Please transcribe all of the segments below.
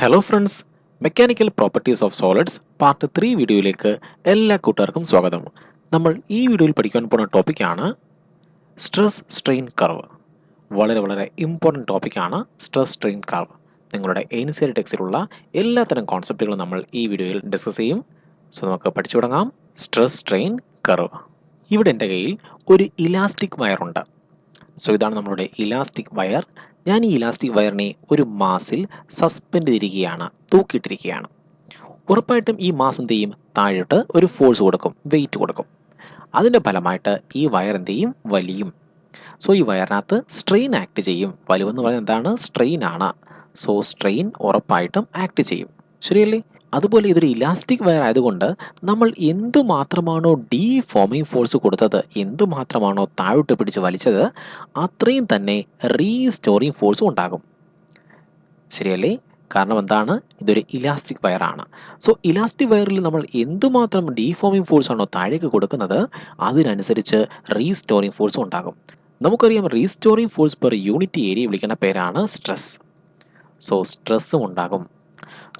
Hello friends, mechanical properties of solids part 3 വീഡിയോയിലേക്ക് എല്ലാ കൂട്ടുകാർക്കും സ്വാഗതം. നമ്മൾ ഈ വീഡിയോയിൽ പഠിക്കാൻ പോകുന്ന ടോപ്പിക്കാണ് സ്ട്രെസ് സ്ട്രെയിൻ കർവ്. വളരെ ഇമ്പോർട്ടൻറ്റ് ടോപ്പിക്കാണ് സ്ട്രെസ് സ്ട്രെയിൻ കർവ്. നിങ്ങളുടെ NCERT ടെക്സ്റ്റിലുള്ള എല്ലാത്തരം കോൺസെപ്റ്റുകളും നമ്മൾ ഈ വീഡിയോയിൽ ഡിസ്കസ് ചെയ്യും. സോ നമുക്ക് പഠിച്ചു തുടങ്ങാം. Stress strain curve. ഇവിടെ എൻ്റെ കയ്യിൽ ഒരു ഇലാസ്റ്റിക് വയറുണ്ട്. സോ ഇതാണ് നമ്മളുടെ ഇലാസ്റ്റിക് വയർ. ഞാൻ ഈ ഇലാസ്റ്റിക് വയറിനെ ഒരു മാസിൽ സസ്പെൻഡ് ചെയ്തിരിക്കുകയാണ്, തൂക്കിയിട്ടിരിക്കുകയാണ്. ഉറപ്പായിട്ടും ഈ മാസ് എന്ത് ചെയ്യും? താഴോട്ട് ഒരു ഫോഴ്സ് കൊടുക്കും, വെയിറ്റ് കൊടുക്കും. അതിൻ്റെ ഫലമായിട്ട് ഈ വയർ എന്ത് ചെയ്യും? വലിയും. സോ ഈ വയറിനകത്ത് സ്ട്രെയിൻ ആക്ട് ചെയ്യും. വലിവെന്ന് പറയുന്നത് എന്താണ്? സ്ട്രെയിൻ ആണ്. സോ സ്ട്രെയിൻ ഉറപ്പായിട്ടും ആക്ട് ചെയ്യും. ശരിയല്ലേ? അതുപോലെ ഇതൊരു ഇലാസ്റ്റിക് വയർ ആയതുകൊണ്ട് നമ്മൾ എന്തുമാത്രമാണോ ഡീഫോമിംഗ് ഫോഴ്സ് കൊടുത്തത്, എന്തുമാത്രമാണോ താഴോട്ട് പിടിച്ച് വലിച്ചത്, അത്രയും തന്നെ റീസ്റ്റോറിംഗ് ഫോഴ്സും ഉണ്ടാകും. ശരിയല്ലേ? കാരണം എന്താണ്? ഇതൊരു ഇലാസ്റ്റിക് വയറാണ്. സോ ഇലാസ്റ്റിക് വയറിൽ നമ്മൾ എന്തുമാത്രം ഡീഫോമിംഗ് ഫോഴ്സ് ആണോ താഴേക്ക് കൊടുക്കുന്നത്, അതിനനുസരിച്ച് റീസ്റ്റോറിംഗ് ഫോഴ്സും ഉണ്ടാകും. നമുക്കറിയാം, restoring force per unit area വിളിക്കുന്ന പേരാണ് സ്ട്രെസ്. സോ സ്ട്രെസ്സും ഉണ്ടാകും.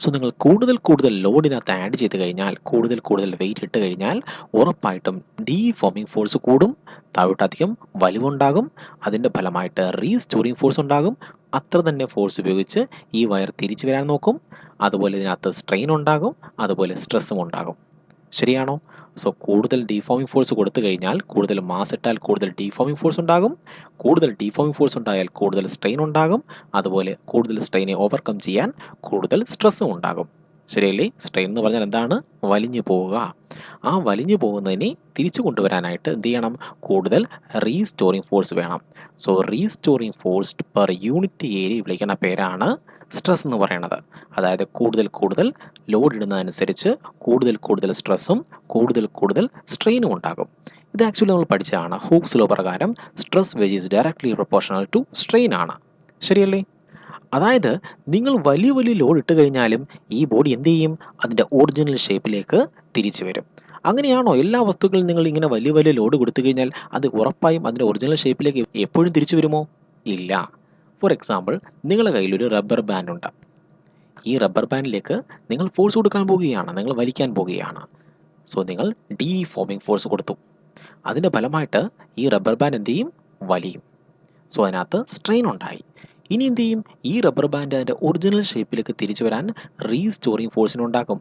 സോ നിങ്ങൾ കൂടുതൽ ലോഡിനകത്ത് ആഡ് ചെയ്ത് കഴിഞ്ഞാൽ, കൂടുതൽ വെയിറ്റ് ഇട്ട് കഴിഞ്ഞാൽ ഉറപ്പായിട്ടും ഡീഫോമിംഗ് ഫോഴ്സ് കൂടും, താഴോട്ടധികം വലിവുണ്ടാകും. അതിൻ്റെ ഫലമായിട്ട് റീസ്റ്റോറിംഗ് ഫോഴ്സ് ഉണ്ടാകും. അത്ര തന്നെ ഫോഴ്സ് ഉപയോഗിച്ച് ഈ വയർ തിരിച്ചു വരാൻ നോക്കും. അതുപോലെ ഇതിനകത്ത് സ്ട്രെയിൻ ഉണ്ടാകും, അതുപോലെ സ്ട്രെസ്സും ഉണ്ടാകും. ശരിയാണോ? സോ കൂടുതൽ ഡീഫോമിംഗ് ഫോഴ്സ് കൊടുത്തു കഴിഞ്ഞാൽ, കൂടുതൽ മാസ് ഇട്ടാൽ കൂടുതൽ ഡീഫോമിംഗ് ഫോഴ്സ് ഉണ്ടാകും. കൂടുതൽ ഡീഫോമിംഗ് ഫോഴ്സ് ഉണ്ടായാൽ കൂടുതൽ സ്ട്രെയിൻ ഉണ്ടാകും. അതുപോലെ കൂടുതൽ സ്ട്രെയിനെ ഓവർകം ചെയ്യാൻ കൂടുതൽ സ്ട്രെസ്സും ഉണ്ടാകും. ശരിയല്ലേ? സ്ട്രെയിൻ എന്ന് പറഞ്ഞാൽ എന്താണ്? വലിഞ്ഞു പോവുക. ആ വലിഞ്ഞു പോകുന്നതിനെ തിരിച്ചു കൊണ്ടുവരാനായിട്ട് എന്ത് ചെയ്യണം? കൂടുതൽ റീസ്റ്റോറിംഗ് ഫോഴ്സ് വേണം. So restoring force per unit area വിളിക്കുന്ന പേരാണ് സ്ട്രെസ് എന്ന് പറയുന്നത്. അതായത് കൂടുതൽ ലോഡ് ഇടുന്നതനുസരിച്ച് കൂടുതൽ സ്ട്രെസ്സും കൂടുതൽ സ്ട്രെയിനും ഉണ്ടാകും. ഇത് ആക്ച്വലി നമ്മൾ പഠിച്ചതാണ്. ഹൂക്സ് ലോ പ്രകാരം stress which is directly proportional to strain ആണ്. ശരിയല്ലേ? അതായത് നിങ്ങൾ വലിയ ലോഡ് ഇട്ട് കഴിഞ്ഞാലും ഈ ബോഡി എന്ത് ചെയ്യും? അതിൻ്റെ ഒറിജിനൽ ഷേപ്പിലേക്ക് തിരിച്ചു വരും. അങ്ങനെയാണോ? എല്ലാ വസ്തുക്കളും നിങ്ങൾ ഇങ്ങനെ വലിയ ലോഡ് കൊടുത്തു കഴിഞ്ഞാൽ അത് ഉറപ്പായും അതിൻ്റെ ഒറിജിനൽ ഷേപ്പിലേക്ക് എപ്പോഴും തിരിച്ചു വരുമോ? ഇല്ല. ഫോർ എക്സാമ്പിൾ, നിങ്ങളുടെ കയ്യിലൊരു റബ്ബർ ബാൻഡ് ഉണ്ട്. ഈ റബ്ബർ ബാൻഡിലേക്ക് നിങ്ങൾ ഫോഴ്സ് കൊടുക്കാൻ പോവുകയാണ്, നിങ്ങൾ വലിക്കാൻ പോവുകയാണ്. സോ നിങ്ങൾ ഡീഫോമിംഗ് ഫോഴ്സ് കൊടുത്തു. അതിൻ്റെ ഫലമായിട്ട് ഈ റബ്ബർ ബാൻഡ് എന്ത് ചെയ്യും? വലിയും. സോ അതിനകത്ത് സ്ട്രെയിൻ ഉണ്ടായി. ഇനി എന്ത് ചെയ്യും? ഈ റബ്ബർ ബാൻഡ് അതിൻ്റെ ഒറിജിനൽ ഷേപ്പിലേക്ക് തിരിച്ചു വരാൻ റീസ്റ്റോറിംഗ് ഫോഴ്സിനുണ്ടാകും.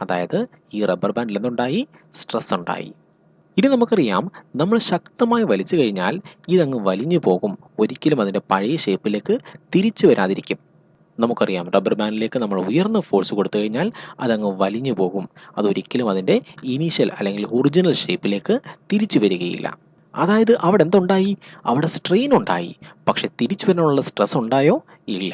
അതായത് ഈ റബ്ബർ ബാൻഡിൽ എന്തുണ്ടായി? സ്ട്രെസ് ഉണ്ടായി. ഇനി നമുക്കറിയാം, നമ്മൾ ശക്തമായി വലിച്ചു കഴിഞ്ഞാൽ ഇതങ്ങ് വലിഞ്ഞു പോകും. ഒരിക്കലും അതിൻ്റെ പഴയ ഷേപ്പിലേക്ക് തിരിച്ചു വരാതിരിക്കും. നമുക്കറിയാം, റബ്ബർ ബാൻഡിലേക്ക് നമ്മൾ ഉയർന്ന ഫോഴ്സ് കൊടുത്തു കഴിഞ്ഞാൽ അതങ്ങ് വലിഞ്ഞു പോകും. അതൊരിക്കലും അതിൻ്റെ ഇനീഷ്യൽ അല്ലെങ്കിൽ ഒറിജിനൽ ഷേപ്പിലേക്ക് തിരിച്ചു വരികയില്ല. അതായത് അവിടെ എന്തുണ്ടായി? അവിടെ സ്ട്രെയിൻ ഉണ്ടായി. പക്ഷെ തിരിച്ചു വരാനുള്ള സ്ട്രെസ് ഉണ്ടായോ? ഇല്ല.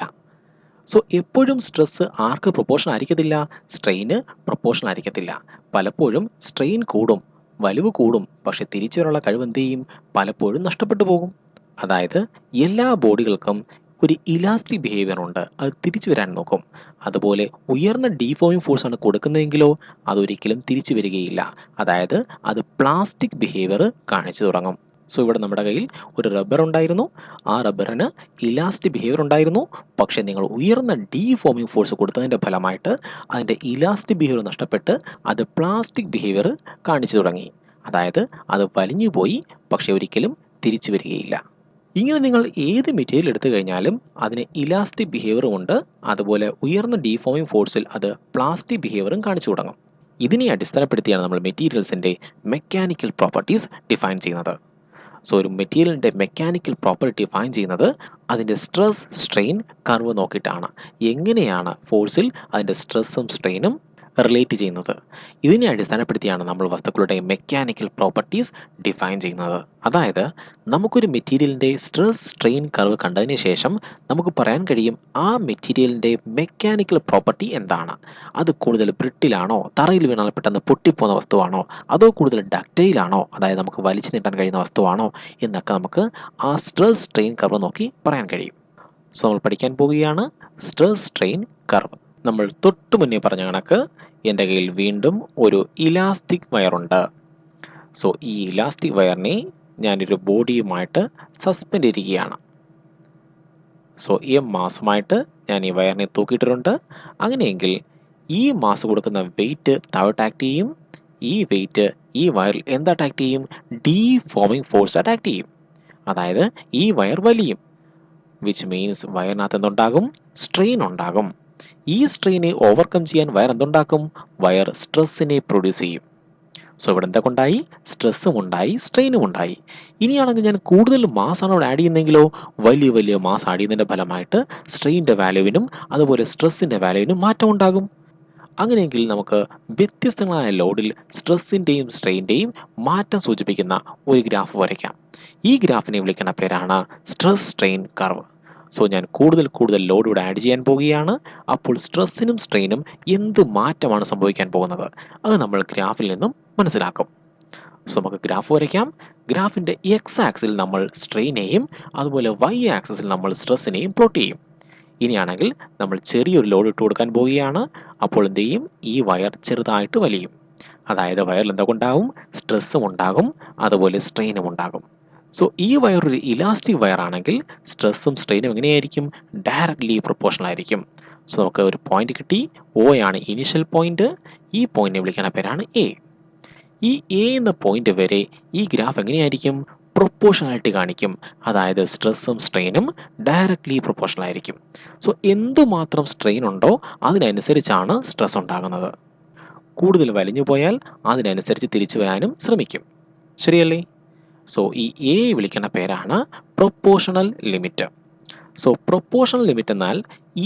സോ എപ്പോഴും സ്ട്രെസ് ആർക്ക് പ്രൊപ്പോർഷൻ ആയിരിക്കത്തില്ല? സ്ട്രെയിന് പ്രൊപ്പോർഷൻ ആയിരിക്കത്തില്ല. പലപ്പോഴും സ്ട്രെയിൻ കൂടും, വലിവ് കൂടും, പക്ഷെ തിരിച്ചു വരാനുള്ള കഴിവ് എന്ത് ചെയ്യും? പലപ്പോഴും നഷ്ടപ്പെട്ടു പോകും. അതായത് എല്ലാ ബോഡികൾക്കും ഒരു ഇലാസ്റ്റിക് ബിഹേവിയർ ഉണ്ട്. അത് തിരിച്ചു വരാൻ നോക്കും. അതുപോലെ ഉയർന്ന ഡീഫോമിംഗ് ഫോഴ്സ് ആണ് കൊടുക്കുന്നതെങ്കിലോ അതൊരിക്കലും തിരിച്ചു വരികയില്ല. അതായത് അത് പ്ലാസ്റ്റിക് ബിഹേവിയർ കാണിച്ചു തുടങ്ങും. സോ ഇവിടെ നമ്മുടെ കയ്യിൽ ഒരു റബ്ബർ ഉണ്ടായിരുന്നു. ആ റബ്ബറിന് ഇലാസ്റ്റിക് ബിഹേവിയർ ഉണ്ടായിരുന്നു. പക്ഷേ നിങ്ങൾ ഉയർന്ന ഡീഫോമിംഗ് ഫോഴ്സ് കൊടുത്തതിൻ്റെ ഫലമായിട്ട് അതിൻ്റെ ഇലാസ്റ്റിക് ബിഹേവിയർ നഷ്ടപ്പെട്ട് അത് പ്ലാസ്റ്റിക് ബിഹേവിയർ കാണിച്ചു തുടങ്ങി. അതായത് അത് വലിഞ്ഞു പോയി, പക്ഷെ ഒരിക്കലും തിരിച്ചു വരികയില്ല. ഇങ്ങനെ നിങ്ങൾ ഏത് മെറ്റീരിയൽ എടുത്തു കഴിഞ്ഞാലും അതിന് ഇലാസ്റ്റിക് ബിഹേവിയറും ഉണ്ട്. അതുപോലെ ഉയർന്ന ഡീഫോമിംഗ് ഫോഴ്സിൽ അത് പ്ലാസ്റ്റിക് ബിഹേവിയറും കാണിച്ചു തുടങ്ങും. ഇതിനെ അടിസ്ഥാനപ്പെടുത്തിയാണ് നമ്മൾ മെറ്റീരിയൽസിൻ്റെ മെക്കാനിക്കൽ പ്രോപ്പർട്ടീസ് ഡിഫൈൻ ചെയ്യുന്നത്. സോ ഒരു മെറ്റീരിയലിൻ്റെ മെക്കാനിക്കൽ പ്രോപ്പർട്ടി ഡിഫൈൻ ചെയ്യുന്നത് അതിൻ്റെ സ്ട്രെസ് സ്ട്രെയിൻ കർവ് നോക്കിയിട്ടാണ്. എങ്ങനെയാണ് ഫോഴ്സിൽ അതിൻ്റെ സ്ട്രെസ്സും സ്ട്രെയിനും റിലേറ്റ് ചെയ്യുന്നത്, ഇതിനെ അടിസ്ഥാനപ്പെടുത്തിയാണ് നമ്മൾ വസ്തുക്കളുടെ മെക്കാനിക്കൽ പ്രോപ്പർട്ടീസ് ഡിഫൈൻ ചെയ്യുന്നത്. അതായത് നമുക്കൊരു മെറ്റീരിയലിൻ്റെ സ്ട്രെസ് സ്ട്രെയിൻ കർവ് കണ്ടതിന് ശേഷം നമുക്ക് പറയാൻ കഴിയും ആ മെറ്റീരിയലിൻ്റെ മെക്കാനിക്കൽ പ്രോപ്പർട്ടി എന്താണ്. അത് കൂടുതൽ ബ്രിട്ടിലാണോ, തറയിൽ വീണാൽ പെട്ടെന്ന് പൊട്ടിപ്പോകുന്ന വസ്തുവാണോ, അതോ കൂടുതൽ ഡക്റ്റൈലാണോ, അതായത് നമുക്ക് വലിച്ചു നീട്ടാൻ കഴിയുന്ന വസ്തുവാണോ എന്നൊക്കെ നമുക്ക് ആ സ്ട്രെസ് സ്ട്രെയിൻ കർവ് നോക്കി പറയാൻ കഴിയും. സോ നമ്മൾ പഠിക്കാൻ പോവുകയാണ് സ്ട്രെസ് സ്ട്രെയിൻ കർവ്. നമ്മൾ തൊട്ടു മുന്നേ പറഞ്ഞ കണക്ക് എൻ്റെ കയ്യിൽ വീണ്ടും ഒരു ഇലാസ്റ്റിക് വയറുണ്ട്. സോ ഈ ഇലാസ്റ്റിക് വയറിനെ ഞാനൊരു ബോഡിയുമായിട്ട് സസ്പെൻഡ് ചെയ്തിരിക്കുകയാണ്. സോ ഈ മാസുമായിട്ട് ഞാൻ ഈ വയറിനെ തൂക്കിയിട്ടിട്ടുണ്ട്. അങ്ങനെയെങ്കിൽ ഈ മാസ് കൊടുക്കുന്ന വെയിറ്റ് താഴോട്ട് ആക്ട് ചെയ്യും. ഈ വെയിറ്റ് ഈ വയറിൽ എന്ത് അറ്റാക്ട് ചെയ്യും? ഡീഫോമിംഗ് ഫോഴ്സ് അറ്റാക്ട് ചെയ്യും. അതായത് ഈ വയർ വലിയും. വിച്ച് മീൻസ് വയറിനകത്ത് എന്തുണ്ടാകും? സ്ട്രെയിൻ ഉണ്ടാകും. ഈ സ്ട്രെയിനെ ഓവർകം ചെയ്യാൻ വയർ എന്തുണ്ടാക്കും? വയർ സ്ട്രെസ്സിനെ പ്രൊഡ്യൂസ് ചെയ്യും. സോ ഇവിടെ എന്തൊക്കെ ഉണ്ടായി? സ്ട്രെസ്സും ഉണ്ടായി, സ്ട്രെയിനും ഉണ്ടായി. ഇനിയാണെങ്കിൽ ഞാൻ കൂടുതൽ മാസാണ് ഇവിടെ ആഡ് ചെയ്യുന്നതെങ്കിലോ, വലിയ വലിയ മാസ് ആഡ് ചെയ്യുന്നതിൻ്റെ ഫലമായിട്ട് സ്ട്രെയിൻ്റെ വാല്യൂവിനും അതുപോലെ സ്ട്രെസ്സിൻ്റെ വാല്യൂവിനും മാറ്റം ഉണ്ടാകും. അങ്ങനെയെങ്കിൽ നമുക്ക് വ്യത്യസ്തങ്ങളായ ലോഡിൽ സ്ട്രെസ്സിൻ്റെയും സ്ട്രെയിൻ്റെയും മാറ്റം സൂചിപ്പിക്കുന്ന ഒരു ഗ്രാഫ് വരയ്ക്കാം. ഈ ഗ്രാഫിനെ വിളിക്കുന്ന പേരാണ് സ്ട്രെസ് സ്ട്രെയിൻ കർവ്. സോ ഞാൻ കൂടുതൽ ലോഡ് ഇവിടെ ആഡ് ചെയ്യാൻ പോവുകയാണ്. അപ്പോൾ സ്ട്രെസ്സിനും സ്ട്രെയിനും എന്ത് മാറ്റമാണ് സംഭവിക്കാൻ പോകുന്നത് അത് നമ്മൾ ഗ്രാഫിൽ നിന്നും മനസ്സിലാക്കും. സോ നമുക്ക് ഗ്രാഫ് വരയ്ക്കാം. ഗ്രാഫിൻ്റെ എക്സ് ആക്സിൽ നമ്മൾ സ്ട്രെയിനെയും അതുപോലെ വൈ ആക്സിൽ നമ്മൾ സ്ട്രെസ്സിനെയും പ്ലോട്ട് ചെയ്യും. ഇനിയാണെങ്കിൽ നമ്മൾ ചെറിയൊരു ലോഡ് ഇട്ട് കൊടുക്കാൻ പോവുകയാണ്. അപ്പോൾ എന്ത് ചെയ്യും? ഈ വയർ ചെറുതായിട്ട് വലിയും. അതായത് വയറിൽ എന്തൊക്കെ ഉണ്ടാകും? സ്ട്രെസ്സും ഉണ്ടാകും, അതുപോലെ സ്ട്രെയിനും ഉണ്ടാകും. സോ ഈ വയർ ഒരു ഇലാസ്റ്റിക് വയർ ആണെങ്കിൽ സ്ട്രെസ്സും സ്ട്രെയിനും എങ്ങനെയായിരിക്കും? ഡയറക്റ്റ്ലി പ്രൊപ്പോർഷണൽ ആയിരിക്കും. സോ നമുക്ക് ഒരു പോയിന്റ് കിട്ടി. ഒ ആണ് ഇനിഷ്യൽ പോയിന്റ്. ഈ പോയിന്റിനെ വിളിക്കുന്ന പേരാണ് എ. ഈ എ എന്ന പോയിന്റ് വരെ ഈ ഗ്രാഫ് എങ്ങനെയായിരിക്കും? പ്രൊപ്പോർഷണാലിറ്റി കാണിക്കും. അതായത് സ്ട്രെസ്സും സ്ട്രെയിനും ഡയറക്റ്റ്ലി പ്രൊപ്പോർഷണൽ ആയിരിക്കും. സോ എന്തുമാത്രം സ്ട്രെയിൻ ഉണ്ടോ അതിനനുസരിച്ചാണ് സ്ട്രെസ് ഉണ്ടാകുന്നത്. കൂടുതൽ വലിഞ്ഞു പോയാൽ അതിനനുസരിച്ച് തിരിച്ചു വരാനും ശ്രമിക്കും. ശരിയല്ലേ? സോ ഈ എ വിളിക്കുന്ന പേരാണ് proportional limit. So proportional limit എന്നാൽ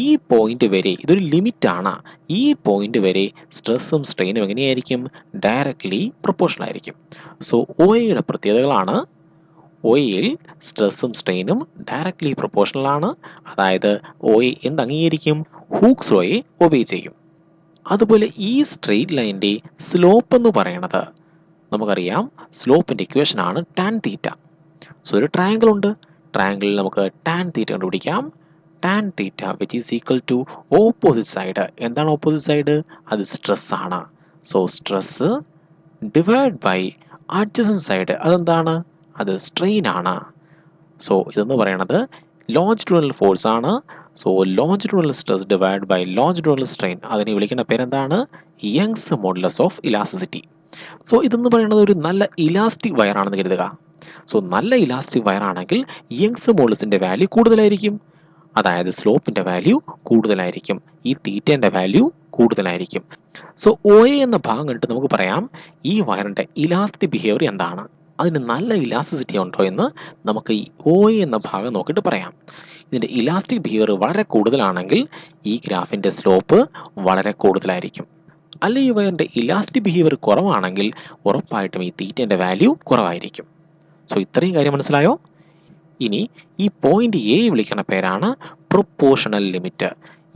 ഈ പോയിന്റ് വരെ, ഇതൊരു ലിമിറ്റ് ആണ്, ഈ പോയിന്റ് വരെ സ്ട്രെസ്സും സ്ട്രെയിനും എങ്ങനെയായിരിക്കും? ഡയറക്റ്റ്ലി പ്രൊപ്പോർഷണൽ ആയിരിക്കും. സോ ഒയുടെ പ്രത്യേകതകളാണ്: ഒയിൽ സ്ട്രെസ്സും സ്ട്രെയിനും ഡയറക്റ്റ്ലി പ്രൊപ്പോർഷണൽ ആണ്. അതായത് ഒ എന്ത് അംഗീകരിക്കും? ഹൂക്സ് ലോയെ ഒബേ ചെയ്യും. അതുപോലെ ഈ സ്ട്രെയിറ്റ് ലൈൻ്റെ സ്ലോപ്പ് എന്ന് പറയുന്നത് നമുക്കറിയാം, സ്ലോപ്പിൻ്റെ ഇക്വേഷൻ ആണ് ടാൻ തീറ്റ. സോ ഒരു ട്രയാങ്കിൾ ഉണ്ട്. ട്രയാങ്കിളിൽ നമുക്ക് ടാൻ തീറ്റ കണ്ടുപിടിക്കാം. Tan theta which is equal to opposite side. എന്താണ് ഓപ്പോസിറ്റ് സൈഡ്? അത് സ്ട്രെസ് ആണ്. So stress divide by adjacent side, അതെന്താണ്? അത് സ്ട്രെയിൻ ആണ്. സോ ഇതെന്ന് പറയുന്നത് ലോഞ്ചിറ്റ്യൂണൽ ഫോഴ്സ് ആണ്. So longitudinal stress divide by longitudinal strain, അതിനെ വിളിക്കുന്ന പേരെന്താണ്? Young's modulus of elasticity. So ഇതെന്ന് പറയുന്നത് ഒരു നല്ല ഇലാസ്റ്റിക് വയർ ആണെന്ന് കരുതുക. സോ നല്ല ഇലാസ്റ്റിക് വയർ ആണെങ്കിൽ യങ്സ് മോഡുലസിൻ്റെ വാല്യൂ കൂടുതലായിരിക്കും. അതായത് സ്ലോപ്പിൻ്റെ വാല്യൂ കൂടുതലായിരിക്കും, ഈ തീറ്റേൻ്റെ വാല്യൂ കൂടുതലായിരിക്കും. സോ ഒ എന്ന ഭാഗം കണ്ടിട്ട് നമുക്ക് പറയാം ഈ വയറിൻ്റെ ഇലാസ്റ്റിക് ബിഹേവിയർ എന്താണ്, അതിന് നല്ല ഇലാസ്റ്റിസിറ്റി ഉണ്ടോ എന്ന് നമുക്ക് ഈ ഒ എന്ന ഭാഗം നോക്കിയിട്ട് പറയാം. ഇതിൻ്റെ ഇലാസ്റ്റിക് ബിഹേവിയർ വളരെ കൂടുതലാണെങ്കിൽ ഈ ഗ്രാഫിൻ്റെ സ്ലോപ്പ് വളരെ കൂടുതലായിരിക്കും. അല്ല ഈ വയറിൻ്റെ ഇലാസ്റ്റിക് ബിഹേവിയർ കുറവാണെങ്കിൽ ഉറപ്പായിട്ടും ഈ തീറ്റേൻ്റെ വാല്യൂ കുറവായിരിക്കും. സോ ഇത്രയും കാര്യം മനസ്സിലായോ? ഇനി ഈ പോയിന്റ് എ വിളിക്കുന്ന പേരാണ് പ്രൊപ്പോർഷണൽ ലിമിറ്റ്.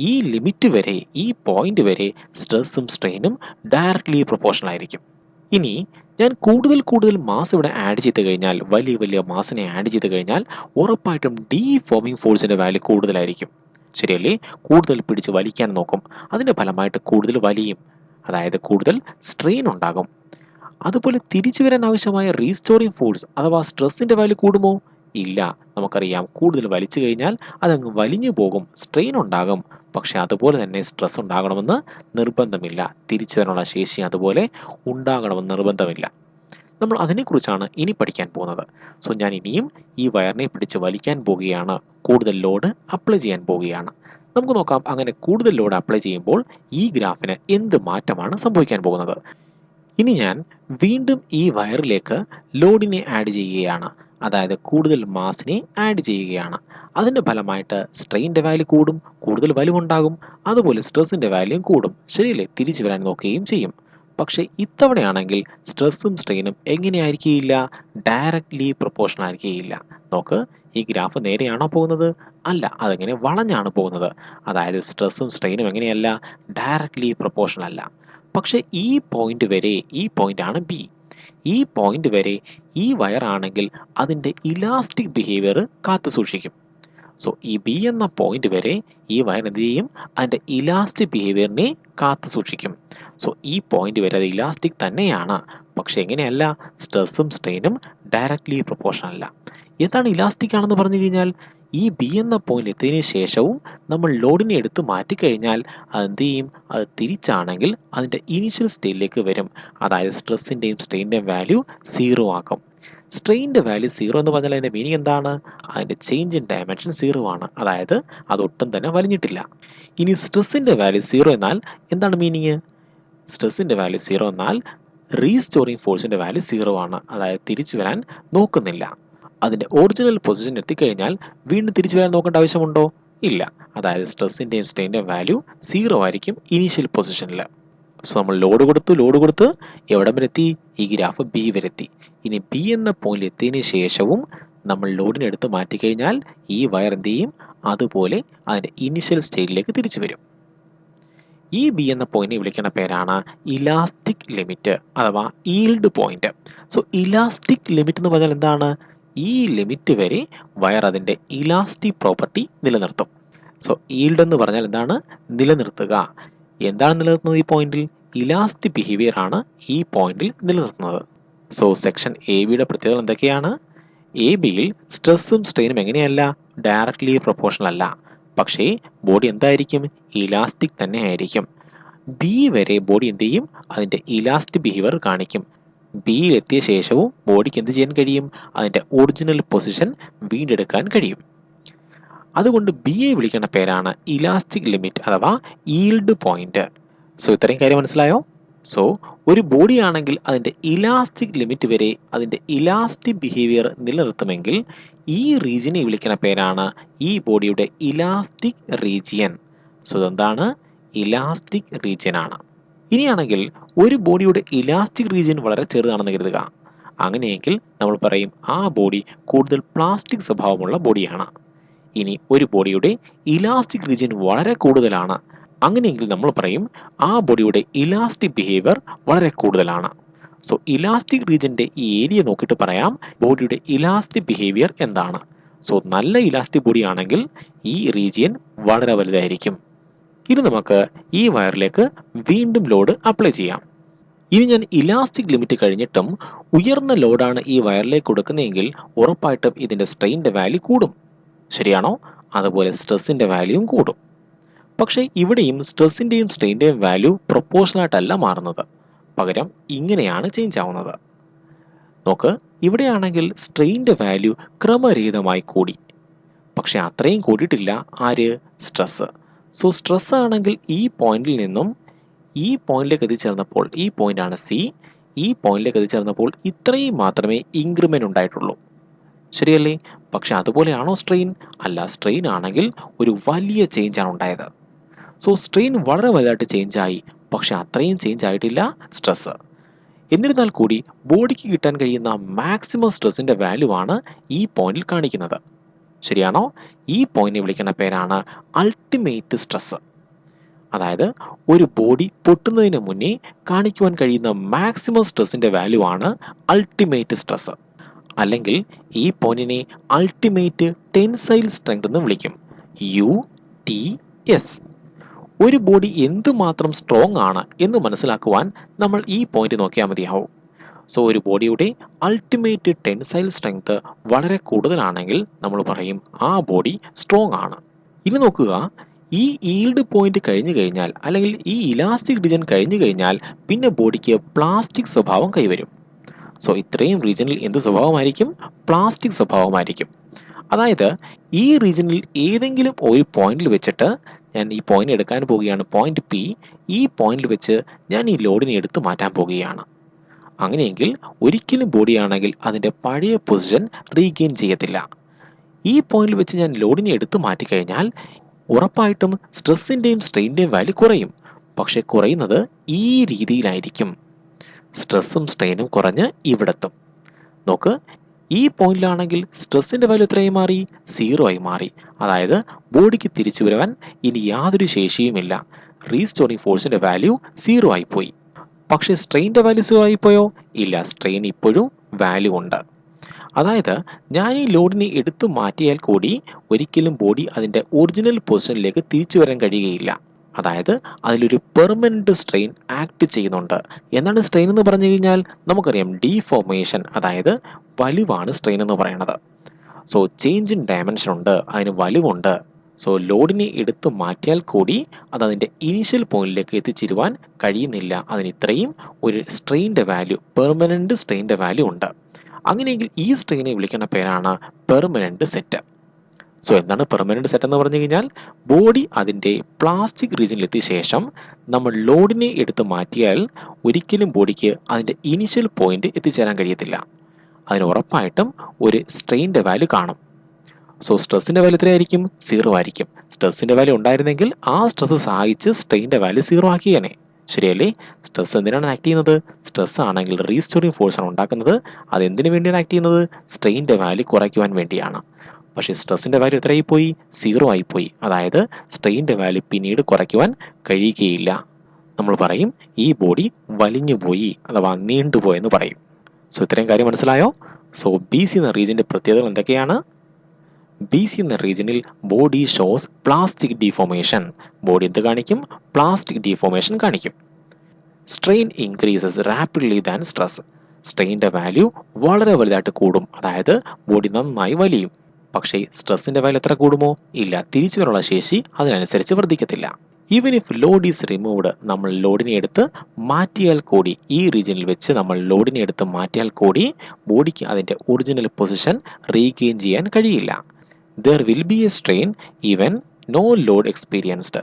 ഈ ലിമിറ്റ് വരെ, ഈ പോയിന്റ് വരെ സ്ട്രെസ്സും സ്ട്രെയിനും ഡയറക്റ്റ്ലി പ്രൊപ്പോർഷണൽ ആയിരിക്കും. ഇനി ഞാൻ കൂടുതൽ മാസ് ഇവിടെ ആഡ് ചെയ്ത് കഴിഞ്ഞാൽ, വലിയ മാസിനെ ആഡ് ചെയ്ത് കഴിഞ്ഞാൽ ഉറപ്പായിട്ടും ഡീഫോമിംഗ് ഫോഴ്സിൻ്റെ വാല്യൂ കൂടുതലായിരിക്കും. ശരിയല്ലേ? കൂടുതൽ പിടിച്ച് വലിക്കാൻ നോക്കും. അതിൻ്റെ ഫലമായിട്ട് കൂടുതൽ വലിയും, അതായത് കൂടുതൽ സ്ട്രെയിൻ ഉണ്ടാകും. അതുപോലെ തിരിച്ചു വരാൻ ആവശ്യമായ റീസ്റ്റോറിംഗ് ഫോഴ്സ് അഥവാ സ്ട്രെസ്സിൻ്റെ വാല്യൂ കൂടുമോ? ഇല്ല. നമുക്കറിയാം കൂടുതൽ വലിച്ചു കഴിഞ്ഞാൽ അതങ്ങ് വലിഞ്ഞു പോകും, സ്ട്രെയിൻ ഉണ്ടാകും. പക്ഷെ അതുപോലെ തന്നെ സ്ട്രെസ് ഉണ്ടാകണമെന്ന് നിർബന്ധമില്ല. തിരിച്ചു വരാനുള്ള ശേഷി അതുപോലെ ഉണ്ടാകണമെന്ന് നിർബന്ധമില്ല. നമ്മൾ അതിനെക്കുറിച്ചാണ് ഇനി പഠിക്കാൻ പോകുന്നത്. സോ ഞാൻ ഇനിയും ഈ വയറിനെ പിടിച്ച് വലിക്കാൻ പോവുകയാണ്, കൂടുതൽ ലോഡ് അപ്ലൈ ചെയ്യാൻ പോവുകയാണ്. നമുക്ക് നോക്കാം അങ്ങനെ കൂടുതൽ ലോഡ് അപ്ലൈ ചെയ്യുമ്പോൾ ഈ ഗ്രാഫിന് എന്ത് മാറ്റമാണ് സംഭവിക്കാൻ പോകുന്നത്. ഇനി ഞാൻ വീണ്ടും ഈ വയറിലേക്ക് ലോഡിനെ ആഡ് ചെയ്യുകയാണ്, അതായത് കൂടുതൽ മാസിനെ ആഡ് ചെയ്യുകയാണ്. അതിൻ്റെ ഫലമായിട്ട് സ്ട്രെയിൻ്റെ വാല്യൂ കൂടും, കൂടുതൽ വലിവുണ്ടാകും, അതുപോലെ സ്ട്രെസ്സിൻ്റെ വാല്യൂയും കൂടും. ശരിയല്ലേ? തിരിച്ചു വരാൻ നോക്കുകയും ചെയ്യും. പക്ഷേ ഇത്തവണയാണെങ്കിൽ സ്ട്രെസ്സും സ്ട്രെയിനും എങ്ങനെയായിരിക്കില്ല? ഡയറക്റ്റ്ലി പ്രൊപ്പോർഷണൽ ആയിരിക്കില്ല. നോക്ക്, ഈ ഗ്രാഫ് നേരെയാണോ പോകുന്നത്? അല്ല, അതെങ്ങനെ വളഞ്ഞാണ് പോകുന്നത്. അതായത് സ്ട്രെസ്സും സ്ട്രെയിനും എങ്ങനെയല്ല? ഡയറക്റ്റ്ലി പ്രൊപ്പോർഷണൽ അല്ല. പക്ഷേ ഈ പോയിന്റ് വരെ, ഈ പോയിന്റ് ആണ് ബി, ഈ പോയിന്റ് വരെ ഈ വയറാണെങ്കിൽ അതിൻ്റെ ഇലാസ്റ്റിക് ബിഹേവിയർ കാത്തു സൂക്ഷിക്കും. സോ ഈ ബി എന്ന പോയിന്റ് വരെ ഈ വയർ എന്ത് ചെയ്യും? അതിൻ്റെ ഇലാസ്റ്റിക് ബിഹേവിയറിനെ കാത്തു സൂക്ഷിക്കും. സോ ഈ പോയിന്റ് വരെ അത് ഇലാസ്റ്റിക് തന്നെയാണ്, പക്ഷെ എങ്ങനെയല്ല? സ്ട്രെസ്സും സ്ട്രെയിനും ഡയറക്റ്റ്ലി പ്രൊപ്പോർഷണൽ അല്ല. എന്താണ് ഇലാസ്റ്റിക് ആണെന്ന് പറഞ്ഞു കഴിഞ്ഞാൽ, ഈ ബി എന്ന പോയിന്റ് എത്തിയതിനു ശേഷവും നമ്മൾ ലോഡിനെ എടുത്ത് മാറ്റിക്കഴിഞ്ഞാൽ അതെന്ത് ചെയ്യും? അത് തിരിച്ചാണെങ്കിൽ അതിൻ്റെ ഇനീഷ്യൽ സ്റ്റേറ്റിലേക്ക് വരും. അതായത് സ്ട്രെസ്സിൻ്റെയും സ്ട്രെയിൻ്റെയും വാല്യൂ 0 ആക്കും. സ്ട്രെയിൻ്റെ വാല്യൂ 0 എന്ന് പറഞ്ഞാൽ അതിൻ്റെ മീനിങ് എന്താണ്? അതിൻ്റെ ചേഞ്ച് ഇൻ ഡയമെൻഷൻ 0 ആണ്. അതായത് അതൊട്ടും തന്നെ വലിഞ്ഞിട്ടില്ല. ഇനി സ്ട്രെസ്സിൻ്റെ വാല്യൂ 0 എന്നാൽ എന്താണ് മീനിങ്? സ്ട്രെസ്സിൻ്റെ വാല്യൂ 0 എന്നാൽ റീസ്റ്റോറിംഗ് ഫോഴ്സിൻ്റെ വാല്യൂ 0 ആണ്. അതായത് തിരിച്ചു വരാൻ നോക്കുന്നില്ല. അതിൻ്റെ ഒറിജിനൽ പൊസിഷൻ എത്തിക്കഴിഞ്ഞാൽ വീണ്ടും തിരിച്ചു വരാൻ നോക്കേണ്ട ആവശ്യമുണ്ടോ? ഇല്ല. അതായത് സ്ട്രെസ്സിൻ്റെയും സ്ട്രെയിൻ്റെയും വാല്യൂ 0 ആയിരിക്കും ഇനീഷ്യൽ പൊസിഷനിൽ. സോ നമ്മൾ ലോഡ് കൊടുത്ത് എവിടം വരെ എത്തി? ഈ ഗ്രാഫ് ബി വരെ എത്തി. ഇനി ബി എന്ന പോയിന്റ് എത്തിയതിനു ശേഷവും നമ്മൾ ലോഡിനെ എടുത്ത് മാറ്റിക്കഴിഞ്ഞാൽ ഈ വയർ എന്ത് ചെയ്യും? അതുപോലെ അതിൻ്റെ ഇനീഷ്യൽ സ്റ്റേറ്റിലേക്ക് തിരിച്ചു വരും. ഈ ബി എന്ന പോയിന്റിനെ വിളിക്കുന്ന പേരാണ് ഇലാസ്റ്റിക് ലിമിറ്റ് അഥവാ yield point. So elastic limit എന്ന് പറഞ്ഞാൽ എന്താണ്? ഈ ലിമിറ്റ് വരെ വയർ അതിൻ്റെ ഇലാസ്റ്റിക് പ്രോപ്പർട്ടി നിലനിർത്തും. സോ ഈൽഡ് എന്ന് പറഞ്ഞാൽ എന്താണ്? നിലനിർത്തുക. എന്താണ് നിലനിർത്തുന്നത് ഈ പോയിന്റിൽ? ഇലാസ്റ്റിക് ബിഹേവിയർ ആണ് ഈ പോയിന്റിൽ നിലനിർത്തുന്നത്. സോ സെക്ഷൻ എ ബിയുടെ പ്രത്യേകത എന്തൊക്കെയാണ്? എ ബിയിൽ സ്ട്രെസ്സും സ്ട്രെയിനും എങ്ങനെയല്ല? ഡയറക്ട്ലി പ്രൊപ്പോർഷണൽ അല്ല. പക്ഷേ ബോഡി എന്തായിരിക്കും? ഇലാസ്റ്റിക് തന്നെ ആയിരിക്കും. ബി വരെ ബോഡി എന്ത് ചെയ്യും? അതിൻ്റെ ഇലാസ്റ്റിക് ബിഹേവിയർ കാണിക്കും. ബിയിൽ എത്തിയ ശേഷവും ബോഡിക്ക് എന്ത് ചെയ്യാൻ കഴിയും? അതിൻ്റെ ഒറിജിനൽ പൊസിഷൻ വീണ്ടെടുക്കാൻ കഴിയും. അതുകൊണ്ട് ബിയെ വിളിക്കുന്ന പേരാണ് ഇലാസ്റ്റിക് ലിമിറ്റ് അഥവാ ഈൽഡ് പോയിന്റ്. സോ ഇത്രയും കാര്യം മനസ്സിലായോ? സോ ഒരു ബോഡി ആണെങ്കിൽ അതിൻ്റെ ഇലാസ്റ്റിക് ലിമിറ്റ് വരെ അതിൻ്റെ ഇലാസ്റ്റിക് ബിഹേവിയർ നിലനിർത്തുമെങ്കിൽ ഈ റീജിയനെ വിളിക്കുന്ന പേരാണ് ഈ ബോഡിയുടെ ഇലാസ്റ്റിക് റീജിയൻ. സോ ഇതെന്താണ്? ഇലാസ്റ്റിക് റീജിയൻ ആണ്. ഇനിയാണെങ്കിൽ ഒരു ബോഡിയുടെ ഇലാസ്റ്റിക് റീജിയൻ വളരെ ചെറുതാണെന്ന് കരുതുക. അങ്ങനെയെങ്കിൽ നമ്മൾ പറയും ആ ബോഡി കൂടുതൽ പ്ലാസ്റ്റിക് സ്വഭാവമുള്ള ബോഡിയാണ്. ഇനി ഒരു ബോഡിയുടെ ഇലാസ്റ്റിക് റീജിയൻ വളരെ കൂടുതലാണ്. അങ്ങനെയെങ്കിൽ നമ്മൾ പറയും ആ ബോഡിയുടെ ഇലാസ്റ്റിക് ബിഹേവിയർ വളരെ കൂടുതലാണ്. സോ ഇലാസ്റ്റിക് റീജിയൻ്റെ ഈ ഏരിയ നോക്കിയിട്ട് പറയാം ബോഡിയുടെ ഇലാസ്റ്റിക് ബിഹേവിയർ എന്താണ്. സോ നല്ല ഇലാസ്റ്റിക് ബോഡി ആണെങ്കിൽ ഈ റീജിയൻ വളരെ വലുതായിരിക്കും. ഇനി നമുക്ക് ഈ വയറിലേക്ക് വീണ്ടും ലോഡ് അപ്ലൈ ചെയ്യാം. ഇനി ഞാൻ ഇലാസ്റ്റിക് ലിമിറ്റ് കഴിഞ്ഞിട്ടും ഉയർന്ന ലോഡാണ് ഈ വയറിലേക്ക് കൊടുക്കുന്നതെങ്കിൽ ഉറപ്പായിട്ടും ഇതിൻ്റെ സ്ട്രെയിൻ്റെ വാല്യൂ കൂടും. ശരിയാണോ? അതുപോലെ സ്ട്രെസ്സിൻ്റെ വാല്യൂവും കൂടും. പക്ഷേ ഇവിടെയും സ്ട്രെസ്സിൻ്റെയും സ്ട്രെയിൻ്റെയും വാല്യൂ പ്രൊപ്പോർഷണലായിട്ടല്ല മാറുന്നത്. പകരം ഇങ്ങനെയാണ് ചേഞ്ച് ആവുന്നത്. നോക്ക്, ഇവിടെയാണെങ്കിൽ സ്ട്രെയിൻ്റെ വാല്യൂ ക്രമരഹിതമായി കൂടി. പക്ഷെ അത്രയും കൂടിയിട്ടില്ല ആര്? സ്ട്രെസ്. സോ സ്ട്രെസ് ആണെങ്കിൽ ഈ പോയിന്റിൽ നിന്നും ഈ പോയിന്റിലേക്ക് എത്തിച്ചേർന്നപ്പോൾ, ഈ പോയിന്റാണ് സി, ഈ പോയിന്റിലേക്ക് എത്തിച്ചേർന്നപ്പോൾ ഇത്രയും മാത്രമേ ഇൻക്രിമെൻ്റ് ഉണ്ടായിട്ടുള്ളൂ. ശരിയല്ലേ? പക്ഷെ അതുപോലെയാണോ സ്ട്രെയിൻ? അല്ല. സ്ട്രെയിൻ ആണെങ്കിൽ ഒരു വലിയ ചേഞ്ചാണ് ഉണ്ടായത്. സോ സ്ട്രെയിൻ വളരെ വലുതായിട്ട് ചേഞ്ചായി. പക്ഷെ അത്രയും ചേഞ്ച് ആയിട്ടില്ല സ്ട്രെസ്. എന്നിരുന്നാൽ കൂടി ബോഡിക്ക് കിട്ടാൻ കഴിയുന്ന മാക്സിമം സ്ട്രെസ്സിൻ്റെ വാല്യൂ ആണ് ഈ പോയിന്റിൽ കാണിക്കുന്നത്. ശരിയാണോ? ഈ പോയിന്റിനെ വിളിക്കുന്ന പേരാണ് അൾട്ടിമേറ്റ് സ്ട്രെസ്. അതായത് ഒരു ബോഡി പൊട്ടുന്നതിന് മുന്നേ കാണിക്കുവാൻ കഴിയുന്ന മാക്സിമം സ്ട്രെസ്സിൻ്റെ വാല്യൂ ആണ് അൾട്ടിമേറ്റ് സ്ട്രെസ്. അല്ലെങ്കിൽ ഈ പോയിന്റിനെ അൾട്ടിമേറ്റ് ടെൻസൈൽ സ്ട്രെങ്ത് എന്ന് വിളിക്കും. UTS. ഒരു ബോഡി എന്തുമാത്രം സ്ട്രോങ് ആണ് എന്ന് മനസ്സിലാക്കുവാൻ നമ്മൾ ഈ പോയിന്റ് നോക്കിയാൽ മതിയാവും. സോ ഒരു ബോഡിയുടെ അൾട്ടിമേറ്റ് ടെൻസൈൽ സ്ട്രെങ്ത് വളരെ കൂടുതലാണെങ്കിൽ നമ്മൾ പറയും ആ ബോഡി സ്ട്രോങ് ആണ്. ഇനി നോക്കുക, ഈ ഈൽഡ് പോയിന്റ് കഴിഞ്ഞു കഴിഞ്ഞാൽ അല്ലെങ്കിൽ ഈ ഇലാസ്റ്റിക് റീജിയൻ കഴിഞ്ഞു കഴിഞ്ഞാൽ പിന്നെ ബോഡിക്ക് പ്ലാസ്റ്റിക് സ്വഭാവം കൈവരും. സോ ഇത്രയും റീജിയനിൽ എന്ത് സ്വഭാവമായിരിക്കും? പ്ലാസ്റ്റിക് സ്വഭാവമായിരിക്കും. അതായത് ഈ റീജിയനിൽ ഏതെങ്കിലും ഒരു പോയിന്റിൽ വെച്ചിട്ട് ഞാൻ ഈ പോയിന്റ് എടുക്കാൻ പോവുകയാണ്, പോയിന്റ് പി. ഈ പോയിന്റിൽ വെച്ച് ഞാൻ ഈ ലോഡിനെ എടുത്ത് മാറ്റാൻ പോവുകയാണ്. അങ്ങനെയെങ്കിൽ ഒരിക്കലും ബോഡിയാണെങ്കിൽ അതിൻ്റെ പഴയ പൊസിഷൻ റീഗെയിൻ ചെയ്യത്തില്ല. ഈ പോയിന്റിൽ വെച്ച് ഞാൻ ലോഡിനെ എടുത്ത് മാറ്റിക്കഴിഞ്ഞാൽ ഉറപ്പായിട്ടും സ്ട്രെസ്സിൻ്റെയും സ്ട്രെയിൻ്റെയും വാല്യൂ കുറയും. പക്ഷെ കുറയുന്നത് ഈ രീതിയിലായിരിക്കും. സ്ട്രെസ്സും സ്ട്രെയിനും കുറഞ്ഞ് ഇവിടെത്തും. നോക്ക്, ഈ പോയിന്റിലാണെങ്കിൽ സ്ട്രെസ്സിൻ്റെ വാല്യൂ എത്രയായി മാറി? 0 ആയി മാറി. അതായത് ബോഡിക്ക് തിരിച്ചു വരുവാൻ ഇനി യാതൊരു ശേഷിയുമില്ല. റീസ്റ്റോറിംഗ് ഫോഴ്സിൻ്റെ വാല്യൂ 0 ആയിപ്പോയി. പക്ഷേ സ്ട്രെയിൻ്റെ വാല്യൂ 0 ആയിപ്പോയോ? ഇല്ല. സ്ട്രെയിൻ ഇപ്പോഴും വാല്യൂ ഉണ്ട്. അതായത് ഞാൻ ഈ ലോഡിനെ എടുത്തു മാറ്റിയാൽ കൂടി ഒരിക്കലും ബോഡി അതിൻ്റെ ഒറിജിനൽ പൊസിഷനിലേക്ക് തിരിച്ചു വരാൻ കഴിയുകയില്ല. അതായത് അതിലൊരു പെർമനന്റ് സ്ട്രെയിൻ ആക്ട് ചെയ്യുന്നുണ്ട്. എന്താണ് സ്ട്രെയിൻ എന്ന് പറഞ്ഞു കഴിഞ്ഞാൽ നമുക്കറിയാം, ഡീഫോർമേഷൻ, അതായത് വലിവാണ് സ്ട്രെയിൻ എന്ന് പറയുന്നത്. സോ ചേഞ്ച് ഇൻ ഡയമെൻഷൻ ഉണ്ട്, അതിന് വലിവുണ്ട്. സോ ലോഡിനെ എടുത്ത് മാറ്റിയാൽ കൂടി അത് അതിൻ്റെ ഇനീഷ്യൽ പോയിന്റിലേക്ക് എത്തിച്ചേരുവാൻ കഴിയുന്നില്ല. അതിന് ഇത്രയും ഒരു സ്ട്രെയിൻ്റെ വാല്യൂ, പെർമനൻറ്റ് സ്ട്രെയിൻ്റെ വാല്യൂ ഉണ്ട്. അങ്ങനെയെങ്കിൽ ഈ സ്ട്രെയിനെ വിളിക്കുന്ന പേരാണ് പെർമനൻറ്റ് സെറ്റ്. സോ എന്താണ് പെർമനൻറ്റ് സെറ്റ് എന്ന് പറഞ്ഞു കഴിഞ്ഞാൽ, ബോഡി അതിൻ്റെ പ്ലാസ്റ്റിക് റീജിയനിലെത്തിയ ശേഷം നമ്മൾ ലോഡിനെ എടുത്ത് മാറ്റിയാൽ ഒരിക്കലും ബോഡിക്ക് അതിൻ്റെ ഇനീഷ്യൽ പോയിന്റ് എത്തിച്ചേരാൻ കഴിയത്തില്ല. അതിന് ഉറപ്പായിട്ടും ഒരു സ്ട്രെയിൻ്റെ വാല്യൂ കാണും. സോ സ്ട്രെസ്സിൻ്റെ വാല്യൂ എത്രയായിരിക്കും? 0 ആയിരിക്കും. സ്ട്രെസ്സിൻ്റെ വാല്യൂ ഉണ്ടായിരുന്നെങ്കിൽ ആ സ്ട്രെസ് സഹായിച്ച് സ്ട്രെയിൻ്റെ വാല്യൂ 0 ആക്കിയേനെ. ശരിയല്ലേ? സ്ട്രെസ് എന്തിനാണ് ആക്ട് ചെയ്യുന്നത്? സ്ട്രെസ് ആണെങ്കിൽ റീസ്റ്റോറിംഗ് ഫോഴ്സാണ് ഉണ്ടാക്കുന്നത്. അത് എന്തിനു വേണ്ടിയാണ് ആക്ട് ചെയ്യുന്നത്? സ്ട്രെയിൻ്റെ വാല്യൂ കുറയ്ക്കുവാൻ വേണ്ടിയാണ്. പക്ഷേ സ്ട്രെസ്സിൻ്റെ വാല്യൂ എത്രയായി പോയി? 0 ആയിപ്പോയി. അതായത് സ്ട്രെയിൻ്റെ വാല്യൂ പിന്നീട് കുറയ്ക്കുവാൻ കഴിയുകയില്ല. നമ്മൾ പറയും ഈ ബോഡി വലിഞ്ഞുപോയി അഥവാ നീണ്ടുപോയെന്ന് പറയും. സോ ഇത്രയും കാര്യം മനസ്സിലായോ? സോ ബി സി എന്ന റീജിയൻ്റെ പ്രത്യേകതകൾ എന്തൊക്കെയാണ്? ബി സി എന്ന റീജിയനിൽ body shows plastic deformation. Body എന്ത് കാണിക്കും? പ്ലാസ്റ്റിക് ഡീഫോർമേഷൻ കാണിക്കും. Strain increases rapidly than stress. സ്ട്രെയിൻ്റെ വാല്യൂ വളരെ വലുതായിട്ട് കൂടും, അതായത് ബോഡി നന്നായി വലിയും. പക്ഷേ സ്ട്രെസ്സിൻ്റെ വാല്യൂ എത്ര കൂടുമോ? ഇല്ല, തിരിച്ചു വരാനുള്ള ശേഷി അതിനനുസരിച്ച് വർദ്ധിക്കത്തില്ല. Even if load is removed, നമ്മൾ ലോഡിനെ എടുത്ത് മാറ്റിയാൽ കൂടി, ഈ റീജിയനിൽ വെച്ച് നമ്മൾ ലോഡിനെ എടുത്ത് മാറ്റിയാൽ കൂടി ബോഡിക്ക് അതിൻ്റെ ഒറിജിനൽ പൊസിഷൻ റീഗെയിൻ ചെയ്യാൻ കഴിയില്ല. There will be A strain even know load experienced.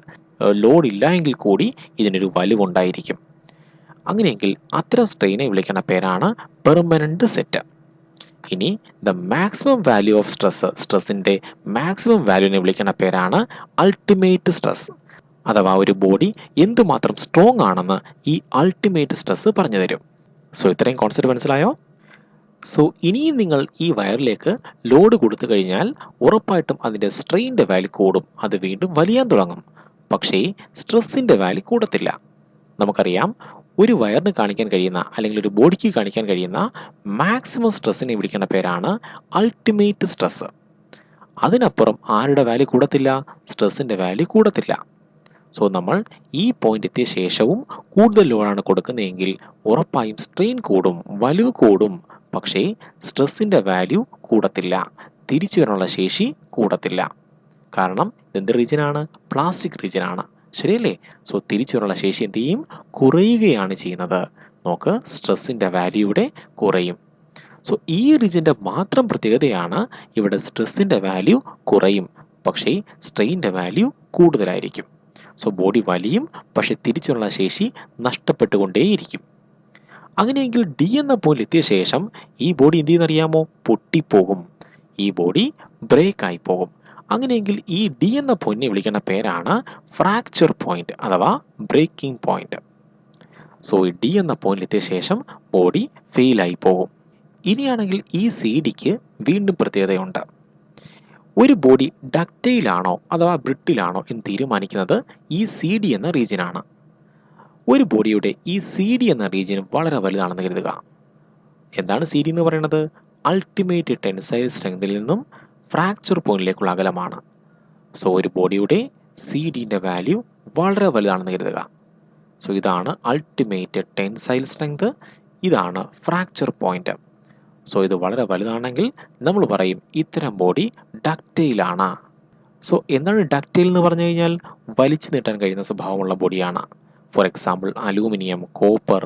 Load ഇല്ല എങ്കിൽ കൂടി ഇതിനൊരു വലിവുണ്ടായിരിക്കും. അങ്ങനെയെങ്കിൽ അത്തരം സ്ട്രെയിനെ വിളിക്കുന്ന പേരാണ് പെർമനൻറ്റ് സെറ്റ്. ഇനി the maximum value of stress, സ്ട്രെസ്സിൻ്റെ മാക്സിമം വാല്യൂവിനെ വിളിക്കുന്ന പേരാണ് അൾട്ടിമേറ്റ് സ്ട്രെസ്. അഥവാ ഒരു ബോഡി എന്തുമാത്രം സ്ട്രോങ് ആണെന്ന് ഈ അൾട്ടിമേറ്റ് സ്ട്രെസ് പറഞ്ഞു തരും. സോ ഇത്രയും കോൺസെപ്റ്റ് മനസ്സിലായോ? സോ ഇനിയും നിങ്ങൾ ഈ വയറിലേക്ക് ലോഡ് കൊടുത്തു കഴിഞ്ഞാൽ ഉറപ്പായിട്ടും അതിൻ്റെ സ്ട്രെയിൻ്റെ വാല്യൂ കൂടും, അത് വീണ്ടും വലിയാൻ തുടങ്ങും. പക്ഷേ സ്ട്രെസ്സിൻ്റെ വാല്യൂ കൂടത്തില്ല. നമുക്കറിയാം, ഒരു വയറിന് കാണിക്കാൻ കഴിയുന്ന അല്ലെങ്കിൽ ഒരു ബോഡിക്ക് കാണിക്കാൻ കഴിയുന്ന മാക്സിമം സ്ട്രെസ്സിനെ വിളിക്കുന്ന പേരാണ് അൾട്ടിമേറ്റ് സ്ട്രെസ്. അതിനപ്പുറം ആരുടെ വാല്യൂ കൂടത്തില്ല? സ്ട്രെസ്സിൻ്റെ വാല്യൂ കൂടത്തില്ല. സോ നമ്മൾ ഈ പോയിന്റ് എത്തിയ ശേഷവും കൂടുതൽ ലോഡാണ് കൊടുക്കുന്നതെങ്കിൽ ഉറപ്പായും സ്ട്രെയിൻ കൂടും, വലിവ് കൂടും. പക്ഷേ സ്ട്രെസ്സിൻ്റെ വാല്യൂ കൂടത്തില്ല, തിരിച്ചു വരാനുള്ള ശേഷി കൂടത്തില്ല. കാരണം ഇതെന്ത് റീജിയനാണ്? പ്ലാസ്റ്റിക് റീജിയനാണ്. ശരിയല്ലേ? സോ തിരിച്ചു വരാനുള്ള ശേഷി എന്ത് ചെയ്യും? കുറയുകയാണ് ചെയ്യുന്നത്. നോക്ക്, സ്ട്രെസ്സിൻ്റെ വാല്യൂ ഇവിടെ കുറയും. സോ ഈ റീജിയൻ്റെ മാത്രം പ്രത്യേകതയാണ് ഇവിടെ സ്ട്രെസ്സിൻ്റെ വാല്യൂ കുറയും, പക്ഷേ സ്ട്രെയിൻ്റെ വാല്യൂ കൂടുതലായിരിക്കും. സോ ബോഡി വലിയും, പക്ഷെ തിരിച്ചുള്ള ശേഷി നഷ്ടപ്പെട്ടുകൊണ്ടേയിരിക്കും. അങ്ങനെയെങ്കിൽ ഡി എന്ന പോയിന്റ് എത്തിയ ശേഷം ഈ ബോഡി എന്ത് ചെയ്യുന്നറിയാമോ? പൊട്ടിപ്പോകും. ഈ ബോഡി ബ്രേക്കായി പോകും. അങ്ങനെയെങ്കിൽ ഈ ഡി എന്ന പോയിന്റിനെ വിളിക്കുന്ന പേരാണ് ഫ്രാക്ചർ പോയിന്റ് അഥവാ ബ്രേക്കിംഗ് പോയിന്റ്. സോ ഈ ഡി എന്ന പോയിന്റിൽ എത്തിയ ശേഷം ബോഡി ഫെയിലായി പോകും. ഇനിയാണെങ്കിൽ ഈ സി ഡിക്ക് വീണ്ടും പ്രത്യേകതയുണ്ട്. ഒരു ബോഡി ഡക്റ്റൈലാണോ അഥവാ ബ്രിട്ടിലാണോ എന്ന് തീരുമാനിക്കുന്നത് ഈ സി ഡി എന്ന റീജിയനാണ്. ഒരു ബോഡിയുടെ ഈ സി ഡി എന്ന റീജിയൻ വളരെ വലുതാണെന്ന് കരുതുക. എന്താണ് സി ഡി എന്ന് പറയുന്നത്? അൾട്ടിമേറ്റ് ടെൻസൈൽ സ്ട്രെങ്തിൽ നിന്നും ഫ്രാക്ചർ പോയിന്റിലേക്കുള്ള അകലമാണ്. സോ ഒരു ബോഡിയുടെ സി ഡിൻ്റെ വാല്യൂ വളരെ വലുതാണെന്ന് കരുതുക. സോ ഇതാണ് അൾട്ടിമേറ്റ് ടെൻസൈൽ സ്ട്രെങ്ത്, ഇതാണ് ഫ്രാക്ചർ പോയിന്റ്. സോ ഇത് വളരെ വലുതാണെങ്കിൽ നമ്മൾ പറയും ഇത്തരം ബോഡി ഡക്റ്റൈലാണ്. സോ എന്താണ് ഡക്റ്റൈൽ എന്ന് പറഞ്ഞു കഴിഞ്ഞാൽ? വലിച്ചു നീട്ടാൻ കഴിയുന്ന സ്വഭാവമുള്ള ബോഡിയാണ്. For example aluminium, copper,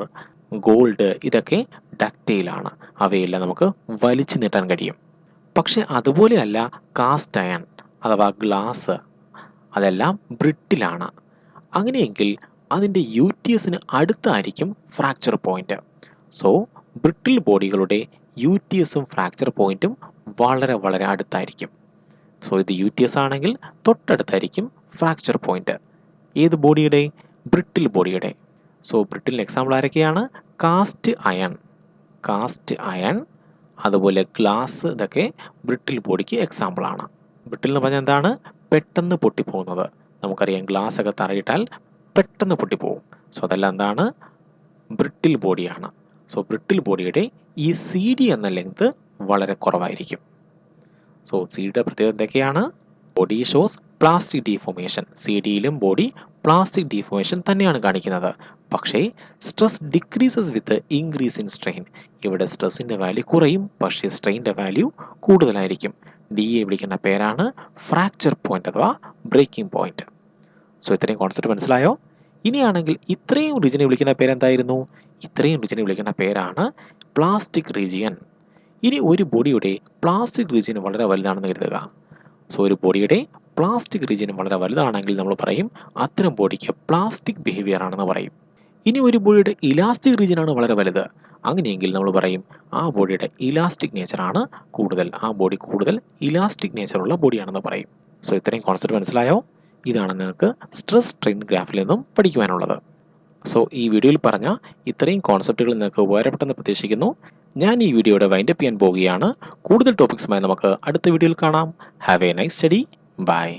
gold ഇതൊക്കെ ഡക്റ്റൈലാണ്. അവയെല്ലാം നമുക്ക് വലിച്ചു നീട്ടാൻ കഴിയും. പക്ഷെ അതുപോലെയല്ല കാസ്റ്റ് അയൺ അഥവാ ഗ്ലാസ്, അതെല്ലാം ബ്രിട്ടിലാണ്. അങ്ങനെയെങ്കിൽ അതിൻ്റെ യൂറ്റിയസിന് അടുത്തായിരിക്കും ഫ്രാക്ചർ പോയിന്റ്. സോ ബ്രിട്ടിൽ ബോഡികളുടെ യൂറ്റിയസും ഫ്രാക്ചർ പോയിന്റും വളരെ വളരെ അടുത്തായിരിക്കും. സോ ഇത് യൂറ്റിയസ് ആണെങ്കിൽ തൊട്ടടുത്തായിരിക്കും ഫ്രാക്ചർ പോയിന്റ്. ഏത് ബോഡിയുടെ? ബ്രിട്ടിൽ ബോഡിയുടെ. സോ ബ്രിട്ടിലിന് എക്സാമ്പിൾ ആരൊക്കെയാണ്? കാസ്റ്റ് അയൺ, അതുപോലെ ഗ്ലാസ്, ഇതൊക്കെ ബ്രിട്ടിൽ ബോഡിക്ക് എക്സാമ്പിളാണ്. ബ്രിട്ടിൽ എന്ന് പറഞ്ഞാൽ എന്താണ്? പെട്ടെന്ന് പൊട്ടിപ്പോകുന്നത്. നമുക്കറിയാം ഗ്ലാസ് ഒക്കെ തറയിട്ടാൽ പെട്ടെന്ന് പൊട്ടിപ്പോകും. സോ അതെല്ലാം എന്താണ്? ബ്രിട്ടിൽ ബോഡിയാണ്. സോ ബ്രിട്ടിൽ ബോഡിയുടെ ഈ സി ഡി എന്ന ലെങ്ത് വളരെ കുറവായിരിക്കും. സോ സി ഡിയുടെ പ്രത്യേകത എന്തൊക്കെയാണ്? Body shows plastic deformation. C ഡിയിലും ബോഡി പ്ലാസ്റ്റിക് ഡീഫോർമേഷൻ തന്നെയാണ് കാണിക്കുന്നത്. പക്ഷേ stress decreases with increase in strain. ഇവിടെ സ്ട്രെസ്സിൻ്റെ വാല്യൂ കുറയും, പക്ഷേ സ്ട്രെയിൻ്റെ വാല്യൂ കൂടുതലായിരിക്കും. DA വിളിക്കുന്ന പേരാണ് ഫ്രാക്ചർ പോയിന്റ് അഥവാ ബ്രേക്കിംഗ് പോയിന്റ്. സോ ഇത്രയും കോൺസെപ്റ്റ് മനസ്സിലായോ? ഇനിയാണെങ്കിൽ ഇത്രയും റീജിയനെ വിളിക്കുന്ന പേരെന്തായിരുന്നു? ഇത്രയും റീജിയനെ വിളിക്കുന്ന പേരാണ് പ്ലാസ്റ്റിക് റീജിയൻ. ഇനി ഒരു ബോഡിയുടെ പ്ലാസ്റ്റിക് റീജിയൻ വളരെ വലുതാണെന്ന് കരുതുക. സോ ഒരു ബോഡിയുടെ പ്ലാസ്റ്റിക് റീജിയൻ വളരെ വലുതാണെങ്കിൽ നമ്മൾ പറയും അത്തരം ബോഡിക്ക് പ്ലാസ്റ്റിക് ബിഹേവിയർ ആണെന്ന് പറയും. ഇനി ഒരു ബോഡിയുടെ ഇലാസ്റ്റിക് റീജിയൻ ആണ് വളരെ വലുത്, അങ്ങനെയെങ്കിൽ നമ്മൾ പറയും ആ ബോഡിയുടെ ഇലാസ്റ്റിക് നേച്ചറാണ് കൂടുതൽ, ആ ബോഡി കൂടുതൽ ഇലാസ്റ്റിക് നേച്ചറുള്ള ബോഡിയാണെന്ന് പറയും. സോ ഇത്രയും കോൺസെപ്റ്റ് മനസ്സിലായോ? ഇതാണ് നിങ്ങൾക്ക് സ്ട്രെസ് സ്ട്രെയിൻ ഗ്രാഫിൽ നിന്നും പഠിക്കുവാനുള്ളത്. സോ ഈ വീഡിയോയിൽ പറഞ്ഞ ഇത്രയും കോൺസെപ്റ്റുകൾ നിങ്ങൾക്ക് ഉപകാരപ്പെട്ടെന്ന് പ്രതീക്ഷിക്കുന്നു. ഞാൻ ഈ വീഡിയോയുടെ വൈൻഡപ്പ് ചെയ്യാൻ പോവുകയാണ്. കൂടുതൽ ടോപ്പിക്സുമായി നമുക്ക് അടുത്ത വീഡിയോയിൽ കാണാം. Have a nice study. By.